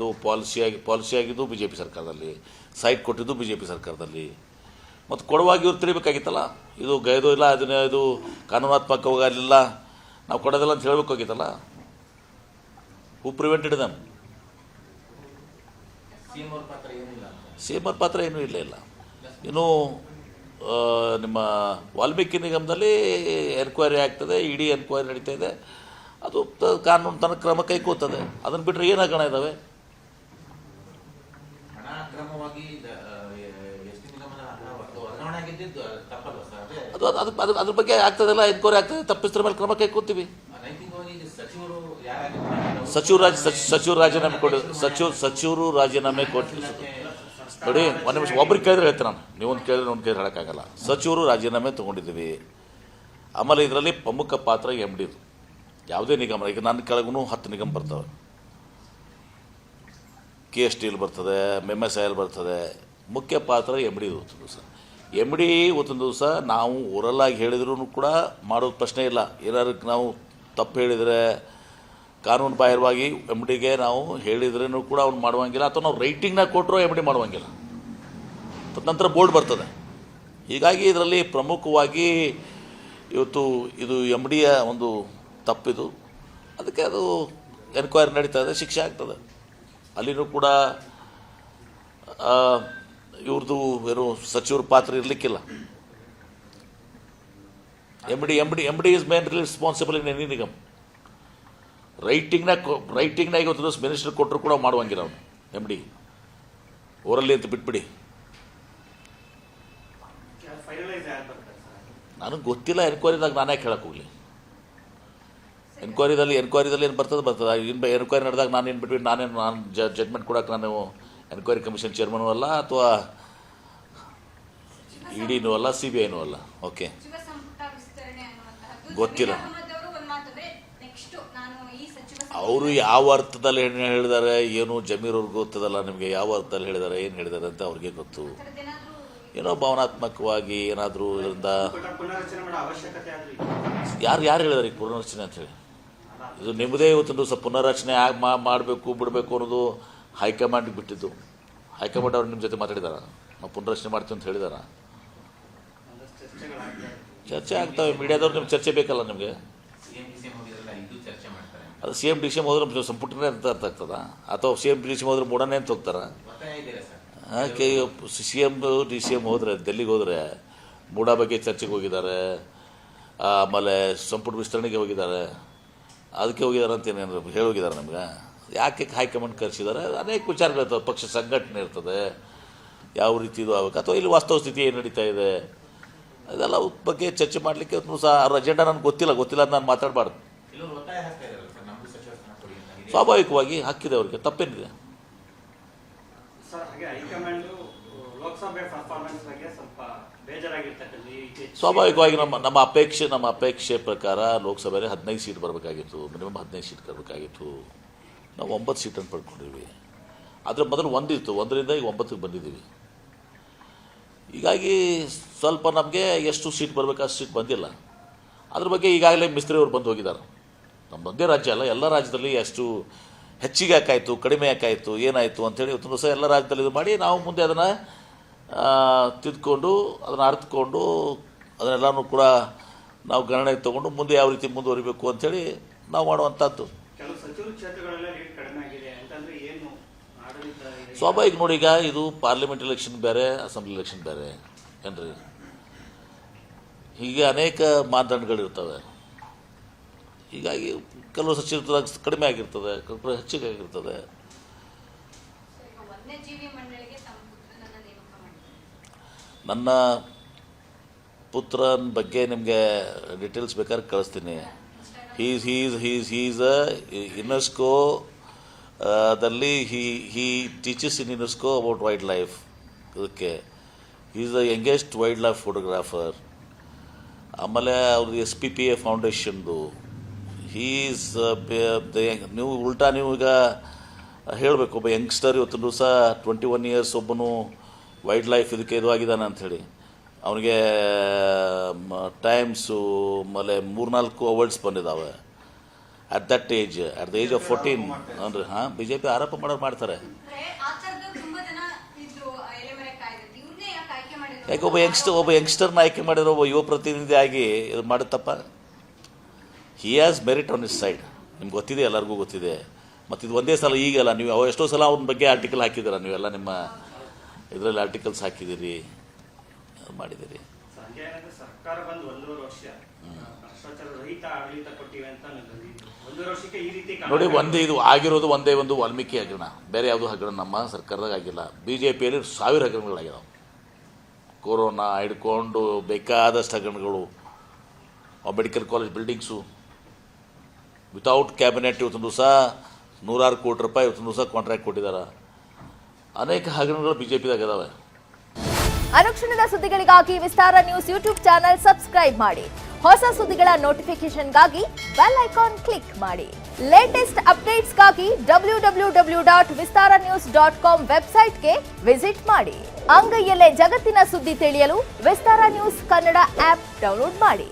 ಅದು ಪಾಲಿಸಿ ಆಗಿದ್ದು B J P ಸರ್ಕಾರದಲ್ಲಿ, ಸೈಟ್ ಕೊಟ್ಟಿದ್ದು ಬಿ ಜೆ ಪಿ ಸರ್ಕಾರದಲ್ಲಿ. ಮತ್ತು ಕೊಡುವಾಗ ಇವ್ರು ತಿಳಿಬೇಕಾಗಿತ್ತಲ್ಲ, ಇದು ಗೈದು ಇಲ್ಲ, ಅದನ್ನ ಇದು ಕಾನೂನಾತ್ಮಕವಾಗಿ ಅಲ್ಲಿಲ್ಲ, ನಾವು ಕೊಡೋದಿಲ್ಲ ಅಂತ ಹೇಳಬೇಕಾಗಿತ್ತಲ್ಲ. ಹೂ ಪ್ರಿವೆಂಟೆಡ್ ದಮ್? ಸಿ ಎಂ ಅವ್ರ ಪಾತ್ರ ಏನೂ ಇಲ್ಲ. ಇನ್ನು ನಿಮ್ಮ ವಾಲ್ಮೀಕಿ ನಿಗಮದಲ್ಲಿ ಎನ್ಕ್ವೈರಿ ಆಗ್ತದೆ, ಇಡಿ ಎನ್ಕ್ವೈರಿ ನಡೀತಾ ಇದೆ. ಅದು ಕಾನೂನು ತನ್ನ ಕ್ರಮ ಕೈಗೊಳ್ತದೆ. ಅದನ್ನು ಬಿಟ್ಟರೆ ಏನು ಹಗರಣ ಇದ್ದಾವೆ? ಅದು ಅದ್ರ ಬಗ್ಗೆ ಆಗ್ತದಲ್ಲ, ಎನ್ಕ್ವೈರಿ ಆಗ್ತದೆ, ತಪ್ಪಿಸ್ತ್ರ ಮೇಲೆ ಕ್ರಮ ಕೈಗೊಳ್ತೀವಿ. ಸಚಿವರು ರಾಜೀನಾಮೆ ಕೊಟ್ಟು ನೋಡಿ, ಒಂದು ನಿಮಿಷ, ಒಬ್ರಿಗೆ ಕೇಳಿದ್ರೆ ಹೇಳ್ತೀನಿ ನಾನು, ನೀವೊಂದು ಕೇಳಿದ್ರೆ ಒಂದು ಕೇಳಿದ್ರೆ ಹೇಳೋಕ್ಕಾಗಲ್ಲ. ಸಚಿವರು ರಾಜೀನಾಮೆ ತೊಗೊಂಡಿದ್ದೀವಿ. ಆಮೇಲೆ ಇದರಲ್ಲಿ ಪ್ರಮುಖ ಪಾತ್ರ MDದು. ಯಾವುದೇ ನಿಗಮ, ಈಗ ನನ್ನ ಕೆಳಗೂ 10 ನಿಗಮ ಬರ್ತವೆ, KSTL ಬರ್ತದೆ, MSIL ಬರ್ತದೆ. ಮುಖ್ಯ ಪಾತ್ರ MDದು. ಸರ್ MD ಇವತ್ತೊಂದು ದಿವಸ ನಾವು ಓರಲ್ಲಾಗಿ ಹೇಳಿದ್ರೂ ಕೂಡ ಮಾಡೋದು ಪ್ರಶ್ನೆ ಇಲ್ಲ. ಏನಾದ್ರು ನಾವು ತಪ್ಪು ಹೇಳಿದರೆ ಕಾನೂನು ಬಾಹಿರವಾಗಿ MDಗೆ ನಾವು ಹೇಳಿದ್ರೂ ಕೂಡ ಅವ್ನು ಮಾಡುವಂಗಿಲ್ಲ, ಅಥವಾ ನಾವು ರೈಟಿಂಗ್ನಾಗ ಕೊಟ್ಟರು MD ಮಾಡುವಂಗಿಲ್ಲ. ನಂತರ ಬೋರ್ಡ್ ಬರ್ತದೆ. ಹೀಗಾಗಿ ಇದರಲ್ಲಿ ಪ್ರಮುಖವಾಗಿ ಇವತ್ತು ಇದು MDಯ ಒಂದು ತಪ್ಪಿದು. ಅದಕ್ಕೆ ಅದು ಎನ್ಕ್ವೈರಿ ನಡೀತಾ ಇದೆ, ಶಿಕ್ಷೆ ಆಗ್ತದೆ. ಅಲ್ಲಿನೂ ಕೂಡ ಇವ್ರದ್ದು ಏನು ಸಚಿವರ ಪಾತ್ರ ಇರಲಿಕ್ಕಿಲ್ಲ. MD is main responsible in any ನಿಗಮ್. ರೈಟಿಂಗ್ನಾಗ ಇವತ್ತು ದಿವಸ ಮಿನಿಸ್ಟರ್ ಕೊಟ್ಟರು ಕೂಡ ಮಾಡುವಂಗಿಲ್ಲ ಅವನು MD. ಓರಲ್ಲಿ ಅಂತ ಬಿಟ್ಬಿಡಿ. ನನಗೆ ಗೊತ್ತಿಲ್ಲ, ಎನ್ಕ್ವೈರಿದಾಗ ನಾನೇ ಕೇಳಕ್ಕೆ ಹೋಗಲಿ. ಎನ್ಕ್ವೈರಿದಲ್ಲಿ ಏನು ಬರ್ತದೆ. ಎನ್ಕ್ವೈರಿ ನಡೆದಾಗ ನಾನೇನು ಬಿಟ್ಬಿಟ್ಟು ನಾನು ಜಡ್ಮೆಂಟ್ ಕೊಡೋಕೆ ನಾನು ಎನ್ಕ್ವೈರಿ ಕಮಿಷನ್ ಚೇರ್ಮನೂ ಅಲ್ಲ, ಅಥವಾ ಇಡಿನೂ ಅಲ್ಲ, CBIನೂ ಅಲ್ಲ. ಓಕೆ, ಗೊತ್ತಿಲ್ಲ ಅವರು ಯಾವ ಅರ್ಥದಲ್ಲಿ ಹೇಳಿದ್ದಾರೆ, ಏನು ಜಮೀರವ್ರಿಗೆ ಗೊತ್ತದಲ್ಲ ನಿಮಗೆ, ಯಾವ ಅರ್ಥದಲ್ಲಿ ಹೇಳಿದ್ದಾರೆ, ಏನು ಹೇಳಿದ್ದಾರೆ ಅಂತ ಅವ್ರಿಗೆ ಗೊತ್ತು. ಏನೋ ಭಾವನಾತ್ಮಕವಾಗಿ ಏನಾದರೂ ಇದರಿಂದ ಯಾರು ಹೇಳಿದಾರೆ ಈಗ ಪುನರ್ರಚನೆ ಅಂಥೇಳಿ? ಇದು ನಿಮ್ಮದೇ ಇವತ್ತೊಂದು ಸ್ವಲ್ಪ ಪುನರ್ರಚನೆ ಆಗಿ ಮಾಡಬೇಕು ಬಿಡಬೇಕು ಅನ್ನೋದು ಹೈಕಮಾಂಡ್ಗೆ ಬಿಟ್ಟಿದ್ದು. ಹೈಕಮಾಂಡ್ ಅವ್ರು ನಿಮ್ಮ ಜೊತೆ ಮಾತಾಡಿದಾರ, ನಾವು ಪುನರ್ರಚನೆ ಮಾಡ್ತೀವಿ ಅಂತ ಹೇಳಿದಾರ? ಚರ್ಚೆ ಆಗ್ತವೆ. ಮೀಡಿಯಾದವ್ರು ನಿಮ್ಗೆ ಚರ್ಚೆ ಬೇಕಲ್ಲ ನಿಮಗೆ. ಅದು CM DCM ಹೋದ್ರೆ ಸಂಪುಟನೇ ಅಂತ ಅರ್ಥ ಆಗ್ತದ, ಅಥವಾ CM DCM ಹೋದ್ರೆ ಮೂಡನೇ ಅಂತ ಹೋಗ್ತಾರ? CM DCM ಹೋದರೆ, ಡೆಲ್ಲಿಗೆ ಹೋದರೆ ಮೂಡ ಬಗ್ಗೆ ಚರ್ಚೆಗೆ ಹೋಗಿದ್ದಾರೆ, ಆಮೇಲೆ ಸಂಪುಟ ವಿಸ್ತರಣೆಗೆ ಹೋಗಿದ್ದಾರೆ, ಅದಕ್ಕೆ ಹೋಗಿದ್ದಾರೆ ಅಂತ ಏನೇನು ಹೇಳೋಗಿದ್ದಾರೆ ನಮ್ಗೆ. ಯಾಕೆ ಹೈಕಮಾಂಡ್ ಕರೆಸಿದ್ದಾರೆ? ಅನೇಕ ವಿಚಾರಗಳಿರ್ತವೆ, ಪಕ್ಷ ಸಂಘಟನೆ ಇರ್ತದೆ, ಯಾವ ರೀತಿ ಇದು ಆಗಬೇಕು, ಅಥವಾ ಇಲ್ಲಿ ವಾಸ್ತವ ಸ್ಥಿತಿ ಏನು ನಡೀತಾ ಇದೆ, ಅದೆಲ್ಲ ಬಗ್ಗೆ ಚರ್ಚೆ ಮಾಡಲಿಕ್ಕೆ ಸಹ ಅವ್ರ ಅಜೆಂಡಾ ನನಗೆ ಗೊತ್ತಿಲ್ಲ ಅಂತ ನಾನು ಮಾತಾಡಬಾರ್ದು. ಸ್ವಾಭಾವಿಕವಾಗಿ ಹಾಕಿದೆ, ಅವ್ರಿಗೆ ತಪ್ಪೇನಿದೆ? ಸ್ವಾಭಾವಿಕವಾಗಿ ನಮ್ಮ ಅಪೇಕ್ಷೆ ಪ್ರಕಾರ ಲೋಕಸಭೆಯಲ್ಲಿ 15 ಸೀಟ್ ಬರಬೇಕಾಗಿತ್ತು, ಮಿನಿಮಮ್ 15 ಸೀಟ್ ಬರಬೇಕಾಗಿತ್ತು. ನಾವು 9 ಸೀಟನ್ನು ಪಡ್ಕೊಂಡಿದ್ವಿ. ಅದರ ಮೊದಲು 1 ಇತ್ತು, 1ರಿಂದ ಈಗ 9ಕ್ಕೆ ಬಂದಿದ್ದೀವಿ. ಹೀಗಾಗಿ ಸ್ವಲ್ಪ ನಮಗೆ ಎಷ್ಟು ಸೀಟ್ ಬರಬೇಕು ಅಷ್ಟು ಸೀಟ್ ಬಂದಿಲ್ಲ. ಅದ್ರ ಬಗ್ಗೆ ಈಗಾಗಲೇ ಮಿಸ್ತ್ರಿ ಅವರು ಬಂದು ಹೋಗಿದ್ದಾರೆ. ನಮ್ಮೊಂದೇ ರಾಜ್ಯ ಅಲ್ಲ, ಎಲ್ಲ ರಾಜ್ಯದಲ್ಲಿ ಎಷ್ಟು ಹೆಚ್ಚಿಗೆ ಯಾಕಾಯಿತು, ಕಡಿಮೆ ಯಾಕಾಯಿತು, ಏನಾಯಿತು ಅಂಥೇಳಿ ಇವತ್ತು ಸಹ ಎಲ್ಲ ರಾಜ್ಯದಲ್ಲಿ ಇದು ಮಾಡಿ ನಾವು ಮುಂದೆ ಅದನ್ನು ತಿದ್ದುಕೊಂಡು, ಅದನ್ನು ಅರ್ಥಕೊಂಡು, ಅದನ್ನೆಲ್ಲನೂ ಕೂಡ ನಾವು ಗಣನೆಗೆ ತೊಗೊಂಡು ಮುಂದೆ ಯಾವ ರೀತಿ ಮುಂದುವರಿಬೇಕು ಅಂಥೇಳಿ ನಾವು ಮಾಡುವಂಥದ್ದು. ಸ್ವಾಭಾವಿಕ ನೋಡಿ, ಈಗ ಇದು ಪಾರ್ಲಿಮೆಂಟ್ ಎಲೆಕ್ಷನ್ ಬೇರೆ, ಅಸೆಂಬ್ಲಿ ಎಲೆಕ್ಷನ್ ಬೇರೆ ಏನ್ರಿ. ಹೀಗೆ ಅನೇಕ ಮಾನದಂಡಗಳಿರ್ತವೆ. ಹೀಗಾಗಿ ಕೆಲವು ಸಚಿವರಾಗ ಕಡಿಮೆ ಆಗಿರ್ತದೆ, ಕೆಲವು ಹೆಚ್ಚಿಗೆ ಆಗಿರ್ತದೆ. ನನ್ನ ಪುತ್ರನ ಬಗ್ಗೆ ನಿಮಗೆ ಡೀಟೇಲ್ಸ್ ಬೇಕಾದ್ರೆ ಕಳಿಸ್ತೀನಿ. ಈಸ್ ಯುನೆಸ್ಕೋ ದಲ್ಲಿ he teaches in UNESCO about wild life. ಇದಕ್ಕೆ is the youngest wild life photographer. ಆಮೇಲೆ ಅವ್ರದ್ದು SPPA ಫೌಂಡೇಶನ್ದು ಈಸ್ ನೀವು ಉಲ್ಟಾ ನೀವು ಈಗ ಹೇಳಬೇಕು, ಒಬ್ಬ ಯಂಗ್ಸ್ಟರ್ ಇವತ್ತು ದಿವಸ 21 ಇಯರ್ಸ್ ಒಬ್ಬನು ವೈಲ್ಡ್ ಲೈಫ್ ಇದಕ್ಕೆ ಇದು ಆಗಿದ್ದಾನೆ ಅಂಥೇಳಿ ಅವನಿಗೆ ಟೈಮ್ಸು ಆಮೇಲೆ 3-4 ಅವಾರ್ಡ್ಸ್ ಬಂದಿದ್ದಾವೆ. At that age at the age of 14 ಅಂದ್ರೆ ಹಾಂ ಬಿ ಜೆ ಪಿ ಆರೋಪ ಮಾಡೋರು ಮಾಡ್ತಾರೆ. ಯಾಕೆ ಒಬ್ಬ ಯಂಗ್ಸ್ಟರ್ನ ಆಯ್ಕೆ ಮಾಡಿರೋ ಒಬ್ಬ ಯುವ ಪ್ರತಿನಿಧಿ ಆಗಿ ಇದು ಮಾಡುತ್ತಪ್ಪ. He has merit on his side. ನಿಮ್ಗೆ ಗೊತ್ತಿದೆ, ಎಲ್ಲರಿಗೂ ಗೊತ್ತಿದೆ. ಮತ್ತು ಇದು ಒಂದೇ ಸಲ ಈಗಲ್ಲ, ನೀವು ಎಷ್ಟೋ ಸಲ ಅವನ ಬಗ್ಗೆ ಆರ್ಟಿಕಲ್ ಹಾಕಿದ್ದೀರ, ನೀವೆಲ್ಲ ನಿಮ್ಮ ಇದರಲ್ಲಿ ಆರ್ಟಿಕಲ್ಸ್ ಹಾಕಿದ್ದೀರಿ, ಮಾಡಿದ್ದೀರಿ. ಸರ್ಕಾರ ಬಂದು 1.5 ವರ್ಷ ಭ್ರಷ್ಟಾಚಾರ ರಹಿತ ಆಡಳಿತ ಕೊಟ್ಟಿವೆ ಅಂತ 1.5 ವರ್ಷಕ್ಕೆ ಈ ರೀತಿ ನೋಡಿ. ಇದು ಆಗಿರೋದು ಒಂದೇ ಒಂದು ವಾಲ್ಮೀಕಿ ಹಗರಣ, ಬೇರೆ ಯಾವುದೂ ಹಗರಣ ನಮ್ಮ ಸರ್ಕಾರದಾಗ ಆಗಿಲ್ಲ. ಬಿ ಜೆ ಪಿಯಲ್ಲಿ 1000 ಹಗರಣಗಳಾಗಿದ್ದಾವೆ. ಕೊರೋನಾ ಹಿಡ್ಕೊಂಡು ಬೇಕಾದಷ್ಟು ಹಗರಣಗಳು, medical college buildings without cabinet ಇವತ್ತೊಂದು ದಿವಸ 100 ಕೋಟಿ ರೂಪಾಯಿ ಇವತ್ತೊಂದು ದಿವಸ ಕಾಂಟ್ರಾಕ್ಟ್ ಕೊಟ್ಟಿದ್ದಾರೆ. ಅನೇಕ ಹಗರಣಗಳು ಬಿ ಜೆ ಪಿದಾಗ ಇದಾವೆ. ಅನುಕ್ಷಣದ ಸುದ್ದಿಗಳಿಗಾಗಿ ವಿಸ್ತಾರ ನ್ಯೂಸ್ ಯೂಟ್ಯೂಬ್ ಚಾನೆಲ್ ಸಬ್ಸ್ಕ್ರೈಬ್ ಮಾಡಿ. ಹೊಸ ಸುದ್ದಿಗಳ ನೋಟಿಫಿಕೇಶನ್ಗಾಗಿ ಬೆಲ್ ಐಕಾನ್ ಕ್ಲಿಕ್ ಮಾಡಿ. ಲೇಟೆಸ್ಟ್ ಅಪ್ಡೇಟ್ಸ್ಗಾಗಿ www.vistaranews.com ವೆಬ್ಸೈಟ್ಗೆ ವಿಸಿಟ್ ಮಾಡಿ. ಅಂಗೈಯಲ್ಲೇ ಜಗತ್ತಿನ ಸುದ್ದಿ ತಿಳಿಯಲು ವಿಸ್ತಾರ ನ್ಯೂಸ್ ಕನ್ನಡ ಆಪ್ ಡೌನ್ಲೋಡ್ ಮಾಡಿ.